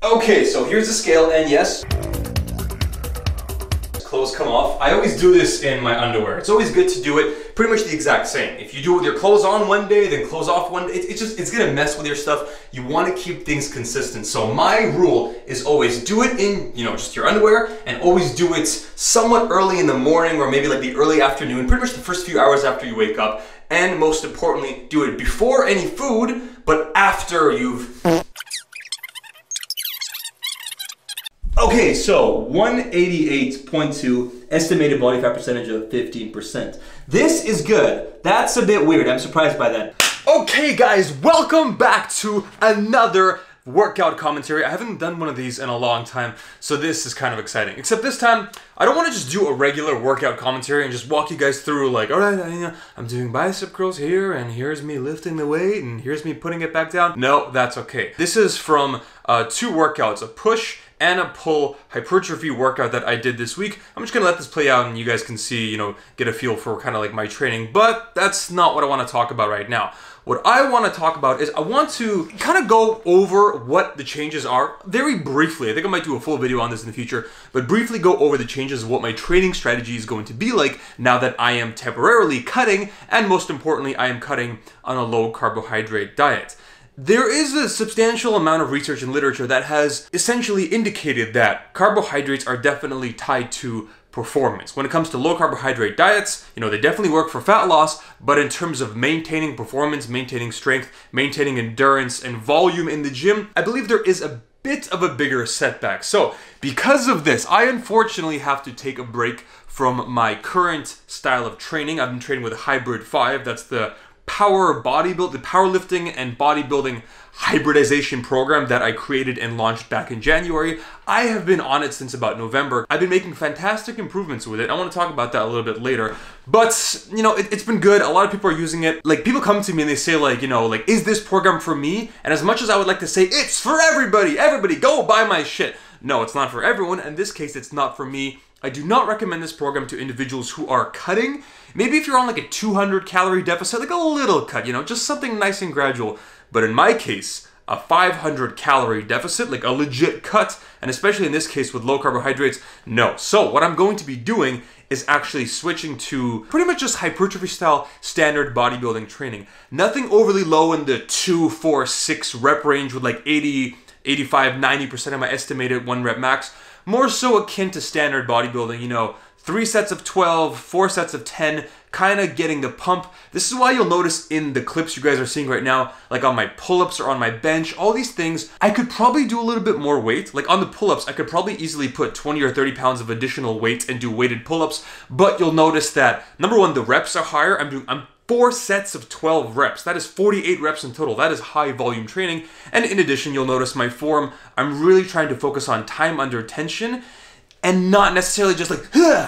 Okay, so here's the scale, and yes, clothes come off. I always do this in my underwear. It's always good to do it pretty much the exact same. If you do it with your clothes on one day, then clothes off one day, it's gonna mess with your stuff. You wanna keep things consistent. So my rule is always do it in, just your underwear, and always do it somewhat early in the morning or maybe like the early afternoon, pretty much the first few hours after you wake up. And most importantly, do it before any food, but after you've... Okay, so 188.2, estimated body fat percentage of 15%. This is good. That's a bit weird. I'm surprised by that. Okay guys, welcome back to another workout commentary. I haven't done one of these in a long time, so this is kind of exciting. Except this time, I don't want to just do a regular workout commentary and just walk you guys through like, alright, I'm doing bicep curls here, and here's me lifting the weight, and here's me putting it back down. No, that's okay. This is from two workouts, a push and a pull hypertrophy workout that I did this week. I'm just gonna let this play out and you guys can see, get a feel for kind of like my training, but that's not what I wanna talk about right now. What I wanna talk about is I want to kind of go over what the changes are very briefly. I think I might do a full video on this in the future, but briefly go over the changes of what my training strategy is going to be like now that I am temporarily cutting, and most importantly, I am cutting on a low carbohydrate diet. There is a substantial amount of research and literature that has essentially indicated that carbohydrates are definitely tied to performance. When it comes to low carbohydrate diets, they definitely work for fat loss, but in terms of maintaining performance, maintaining strength, maintaining endurance and volume in the gym, I believe there is a bit of a bigger setback. So because of this, I unfortunately have to take a break from my current style of training. I've been training with Hybrid 5. That's the powerlifting and bodybuilding hybridization program that I created and launched back in January. I have been on it since about November. I've been making fantastic improvements with it. I want to talk about that a little bit later. But, it's been good. A lot of people are using it. Like, people come to me and they say is this program for me? And as much as I would like to say, it's for everybody, go buy my shit. No, it's not for everyone. In this case, it's not for me. I do not recommend this program to individuals who are cutting. Maybe if you're on like a 200 calorie deficit, like a little cut, just something nice and gradual. But in my case, a 500 calorie deficit, like a legit cut, and especially in this case with low carbohydrates, no. So what I'm going to be doing is actually switching to pretty much just hypertrophy style standard bodybuilding training. Nothing overly low in the 2, 4, 6 rep range with like 80, 85, 90% of my estimated 1 rep max. More so akin to standard bodybuilding, 3 sets of 12, 4 sets of 10, kind of getting the pump. This is why you'll notice in the clips you guys are seeing right now, like on my pull-ups or on my bench, all these things, I could probably do a little bit more weight. Like on the pull-ups, I could probably easily put 20 or 30 pounds of additional weight and do weighted pull-ups, but you'll notice that, number one, the reps are higher. I'm 4 sets of 12 reps. That is 48 reps in total. That is high volume training. And in addition, you'll notice my form, I'm really trying to focus on time under tension and not necessarily just like, it's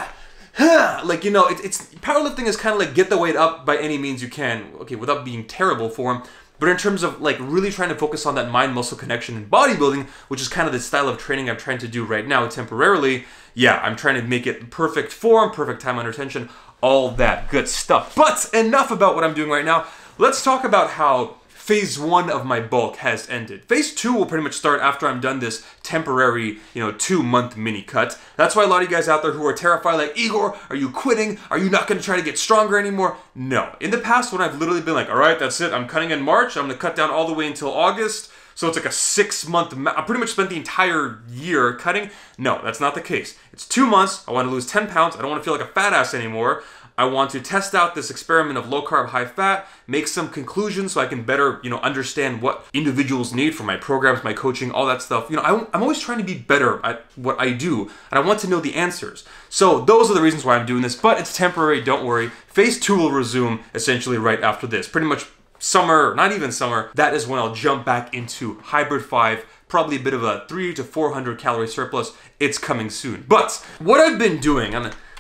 powerlifting is kind of like get the weight up by any means you can, okay, without being terrible form. But in terms of like really trying to focus on that mind-muscle connection in bodybuilding, which is kind of the style of training I'm trying to do right now temporarily, yeah, I'm trying to make it perfect form, perfect time under tension, all that good stuff. But enough about what I'm doing right now. Let's talk about how phase 1 of my bulk has ended. Phase 2 will pretty much start after I'm done this temporary, 2-month mini cut. That's why a lot of you guys out there who are terrified, like, Igor, are you quitting? Are you not gonna try to get stronger anymore? No. In the past, when I've literally been like, all right, that's it, I'm cutting in March, I'm gonna cut down all the way until August, so it's like a 6-month, I pretty much spent the entire year cutting. No, that's not the case. It's 2 months, I wanna lose 10 pounds, I don't wanna feel like a fat ass anymore. I want to test out this experiment of low carb, high fat, make some conclusions so I can better, understand what individuals need for my programs, my coaching, all that stuff. I'm always trying to be better at what I do, and I want to know the answers. So those are the reasons why I'm doing this, but it's temporary, don't worry. Phase 2 will resume essentially right after this. Pretty much summer, not even summer, that is when I'll jump back into Hybrid 5, probably a bit of a 300 to 400 calorie surplus. It's coming soon. But what I've been doing,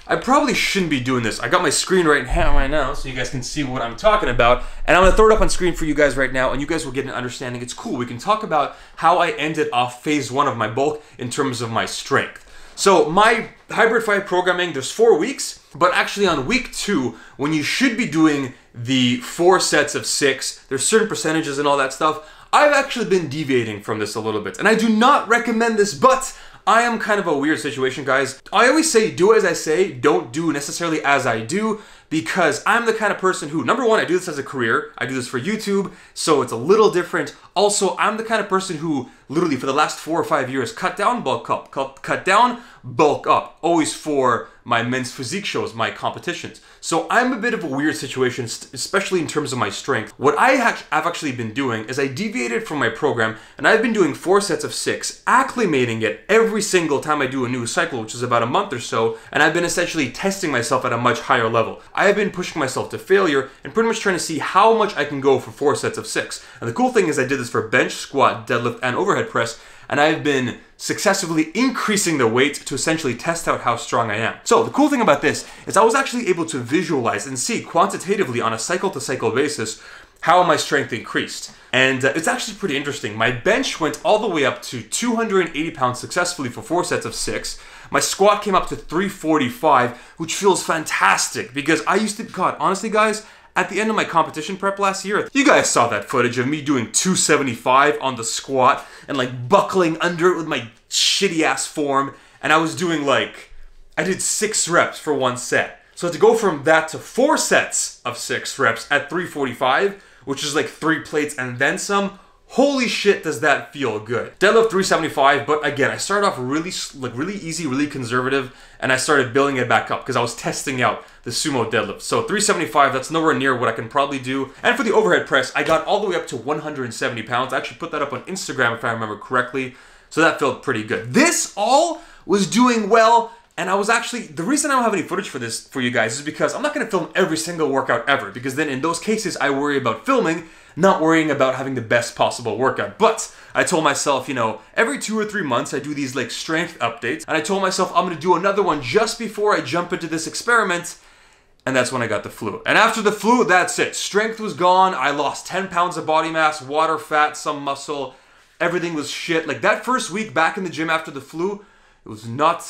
I probably shouldn't be doing this. I got my screen right now so you guys can see what I'm talking about. And I'm gonna throw it up on screen for you guys right now and you guys will get an understanding. It's cool. We can talk about how I ended off phase 1 of my bulk in terms of my strength. So my Hybrid 5 programming, there's 4 weeks, but actually on week 2, when you should be doing the 4 sets of 6, there's certain percentages and all that stuff, I've actually been deviating from this a little bit, and I do not recommend this, but I am kind of a weird situation, guys. I always say, do as I say, don't do necessarily as I do, because I'm the kind of person who, number one, I do this as a career. I do this for YouTube, so it's a little different. Also, I'm the kind of person who literally for the last 4 or 5 years cut down, bulk up, cut down, bulk up, always for my men's physique shows, my competitions. So I'm a bit of a weird situation, especially in terms of my strength. What I've actually been doing is I deviated from my program, and I've been doing 4 sets of 6, acclimating it every single time I do a new cycle, which is about a month or so, and I've been essentially testing myself at a much higher level. I have been pushing myself to failure and pretty much trying to see how much I can go for 4 sets of 6. And the cool thing is I did this for bench, squat, deadlift, and overhead press, and I've been successively increasing the weight to essentially test out how strong I am. So the cool thing about this is I was actually able to visualize and see quantitatively on a cycle-to-cycle basis how my strength increased. And it's actually pretty interesting. My bench went all the way up to 280 pounds successfully for 4 sets of 6. My squat came up to 345, which feels fantastic because I used to, God, honestly guys, at the end of my competition prep last year, you guys saw that footage of me doing 275 on the squat and like buckling under it with my shitty ass form. And I was doing I did 6 reps for 1 set. So to go from that to 4 sets of 6 reps at 345, which is like 3 plates and then some, holy shit does that feel good. Deadlift 375, but again, I started off really easy, really conservative, and I started building it back up because I was testing out the sumo deadlift. So 375, that's nowhere near what I can probably do. And for the overhead press, I got all the way up to 170 pounds. I actually put that up on Instagram if I remember correctly. So that felt pretty good. This all was doing well. And I was actually, the reason I don't have any footage for this for you guys is because I'm not going to film every single workout ever, because then in those cases I worry about filming, not worrying about having the best possible workout. But I told myself, you know, every 2 or 3 months I do these like strength updates, and I told myself I'm going to do another one just before I jump into this experiment. And that's when I got the flu. And after the flu, that's it. Strength was gone. I lost 10 pounds of body mass, water, fat, some muscle. Everything was shit. Like that first week back in the gym after the flu, it was not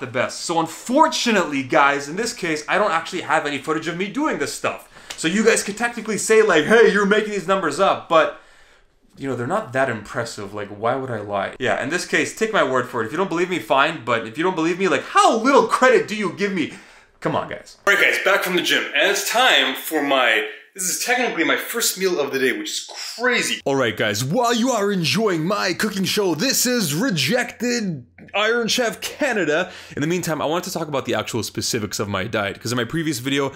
the best. So unfortunately, guys, in this case, I don't actually have any footage of me doing this stuff. So you guys could technically say like, hey, you're making these numbers up, but you know, they're not that impressive. Like, why would I lie? Yeah, in this case, take my word for it. If you don't believe me, fine. But if you don't believe me, like, how little credit do you give me? Come on, guys. All right, guys, back from the gym. And it's time for this is technically my first meal of the day, which is crazy. All right, guys, while you are enjoying my cooking show, this is Rejected Iron Chef Canada. In the meantime, I wanted to talk about the actual specifics of my diet, because in my previous video,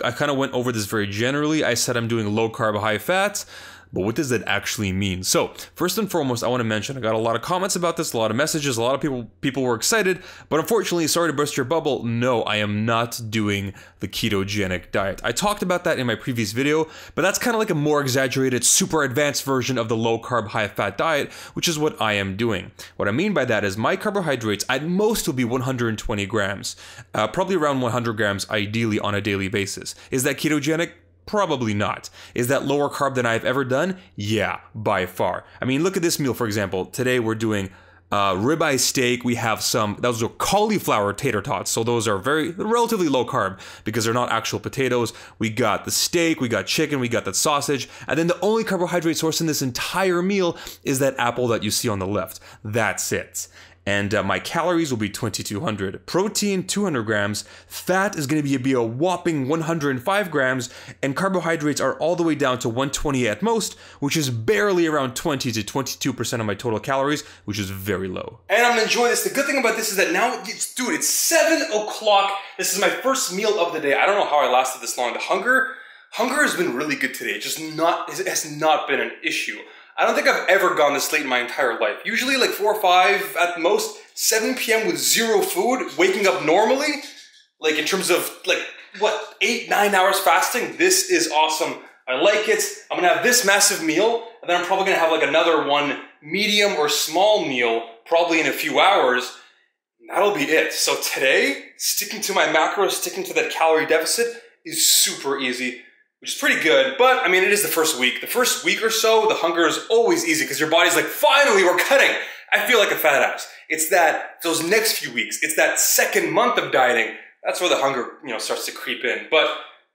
I kind of went over this very generally. I said I'm doing low carb, high fat. But what does that actually mean? So, first and foremost, I want to mention, I got a lot of comments about this, a lot of messages, a lot of people were excited, but unfortunately, sorry to burst your bubble, no, I am not doing the ketogenic diet. I talked about that in my previous video, but that's kind of like a more exaggerated, super advanced version of the low carb, high fat diet, which is what I am doing. What I mean by that is my carbohydrates at most will be 120 grams, probably around 100 grams ideally on a daily basis. Is that ketogenic? Probably not. Is that lower carb than I've ever done? Yeah, by far. I mean, look at this meal, for example. Today we're doing ribeye steak. We have those are cauliflower tater tots. So those are relatively low carb because they're not actual potatoes. We got the steak, we got chicken, we got that sausage. And then the only carbohydrate source in this entire meal is that apple that you see on the left. That's it. And my calories will be 2,200. Protein, 200 grams. Fat is going to be a whopping 105 grams. And carbohydrates are all the way down to 120 at most, which is barely around 20 to 22% of my total calories, which is very low. And I'm enjoying this. The good thing about this is that now, dude, it's 7 o'clock. This is my first meal of the day. I don't know how I lasted this long. The hunger has been really good today. It has not been an issue. I don't think I've ever gone this late in my entire life. Usually like 4 or 5 at the most, 7 p.m. with zero food, waking up normally, like in terms of like, what, 8-9 hours fasting. This is awesome. I like it. I'm gonna have this massive meal, and then I'm probably gonna have like another one medium or small meal, probably in a few hours. That'll be it. So today, sticking to my macros, sticking to that calorie deficit is super easy, which is pretty good, but I mean, it is the first week. The first week or so, the hunger is always easy because your body's like, finally, we're cutting. I feel like a fat ass. It's those next few weeks, it's that second month of dieting. That's where the hunger, starts to creep in. But,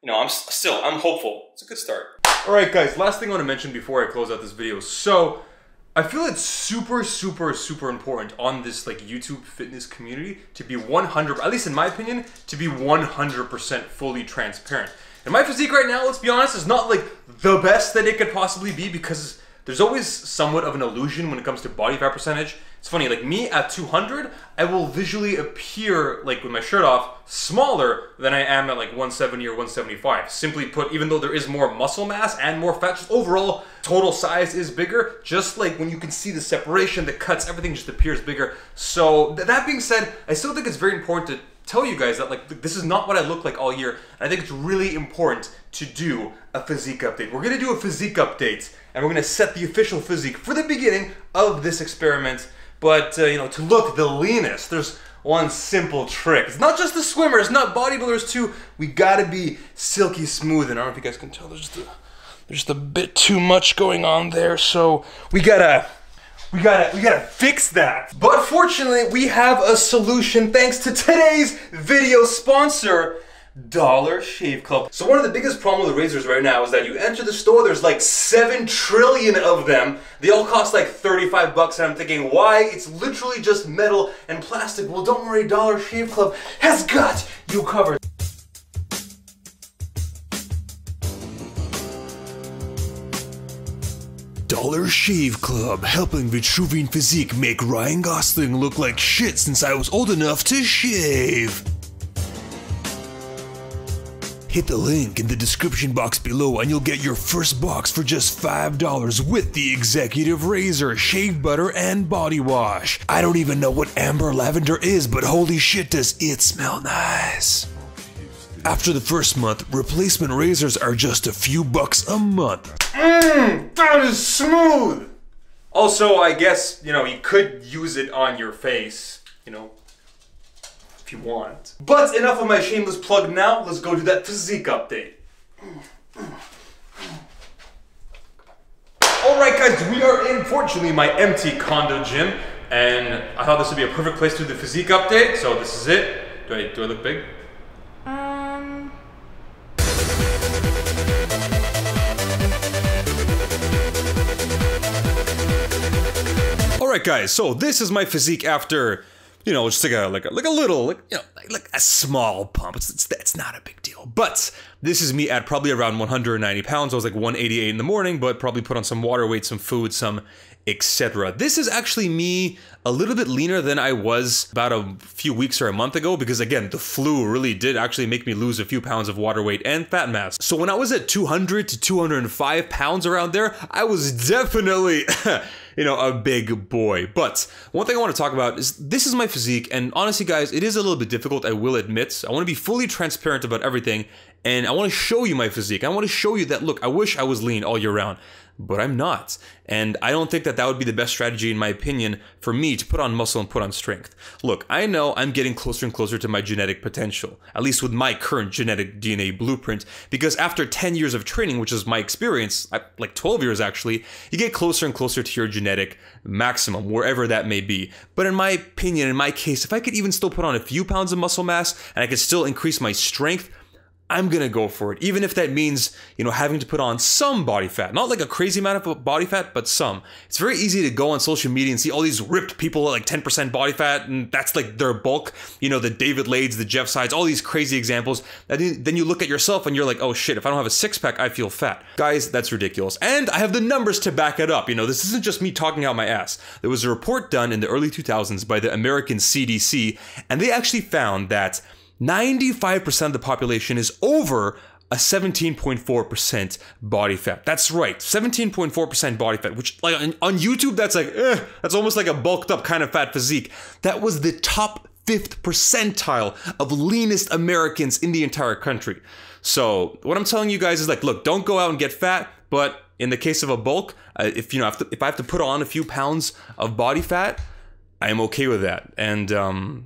I'm hopeful. It's a good start. Alright guys, last thing I want to mention before I close out this video. So, I feel it's super important on this like YouTube fitness community to be 100, at least in my opinion, to be 100% fully transparent. And my physique right now, let's be honest, is not like the best that it could possibly be because there's always somewhat of an illusion when it comes to body fat percentage. It's funny, like me at 200, I will visually appear, like with my shirt off, smaller than I am at like 170 or 175. Simply put, even though there is more muscle mass and more fat, just overall, total size is bigger. Just like when you can see the separation, the cuts, everything just appears bigger. So that being said, I still think it's very important to tell you guys that like this is not what I look like all year. And I think it's really important to do a physique update. We're gonna do a physique update and we're gonna set the official physique for the beginning of this experiment. But, you know, to look the leanest, there's one simple trick. It's not just the swimmers, not bodybuilders too. We gotta be silky smooth. And I don't know if you guys can tell, there's just a bit too much going on there. So we gotta fix that. But fortunately, we have a solution thanks to today's video sponsor, Dollar Shave Club. So one of the biggest problems with razors right now is that you enter the store, there's like 7 trillion of them. They all cost like 35 bucks and I'm thinking, why? It's literally just metal and plastic. Well, don't worry, Dollar Shave Club has got you covered. Dollar Shave Club, helping VitruvianPhysique make Ryan Gosling look like shit since I was old enough to shave. Hit the link in the description box below and you'll get your first box for just $5 with the executive razor, shave butter, and body wash. I don't even know what amber lavender is, but holy shit does it smell nice. After the first month, replacement razors are just a few bucks a month. That is smooth! Also, I guess, you know, you could use it on your face, you know, if you want. But enough of my shameless plug now, let's go do that physique update. Alright guys, we are in, fortunately, my empty condo gym, and I thought this would be a perfect place to do the physique update, so this is it. Do I look big? Alright guys, so this is my physique after, you know, just like a little, you know, like a small pump. It's not a big deal. But this is me at probably around 190 pounds. I was like 188 in the morning, but probably put on some water weight, some food, some etc. This is actually me a little bit leaner than I was about a few weeks or a month ago because again, the flu really did actually make me lose a few pounds of water weight and fat mass. So when I was at 200 to 205 pounds around there, I was definitely you know, a big boy. But one thing I want to talk about is this is my physique, and honestly guys, it is a little bit difficult, I will admit. I want to be fully transparent about everything, and I want to show you my physique. I want to show you that, look, I wish I was lean all year round, but I'm not. And I don't think that that would be the best strategy, in my opinion, for me to put on muscle and put on strength. Look, I know I'm getting closer and closer to my genetic potential, at least with my current genetic DNA blueprint, because after 10 years of training, which is my experience, like 12 years actually, you get closer and closer to your genetic maximum, wherever that may be. But in my opinion, in my case, if I could even still put on a few pounds of muscle mass and I could still increase my strength, I'm gonna go for it, even if that means, you know, having to put on some body fat. Not like a crazy amount of body fat, but some. It's very easy to go on social media and see all these ripped people at like 10% body fat, and that's like their bulk. You know, the David Lades, the Jeff Sides, all these crazy examples. And then you look at yourself and you're like, oh shit, if I don't have a six-pack, I feel fat. Guys, that's ridiculous. And I have the numbers to back it up. You know, this isn't just me talking out my ass. There was a report done in the early 2000s by the American CDC, and they actually found that 95% of the population is over a 17.4% body fat. That's right, 17.4% body fat, which like on YouTube, that's like, that's almost like a bulked up kind of fat physique. That was the top 5th percentile of leanest Americans in the entire country. So what I'm telling you guys is like, look, don't go out and get fat, but in the case of a bulk, if I have to put on a few pounds of body fat, I am okay with that. And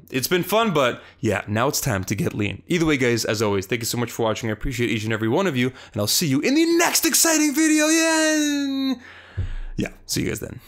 it's been fun, but yeah, now it's time to get lean. Either way, guys, as always, thank you so much for watching. I appreciate each and every one of you, and I'll see you in the next exciting video. Yeah, see you guys then.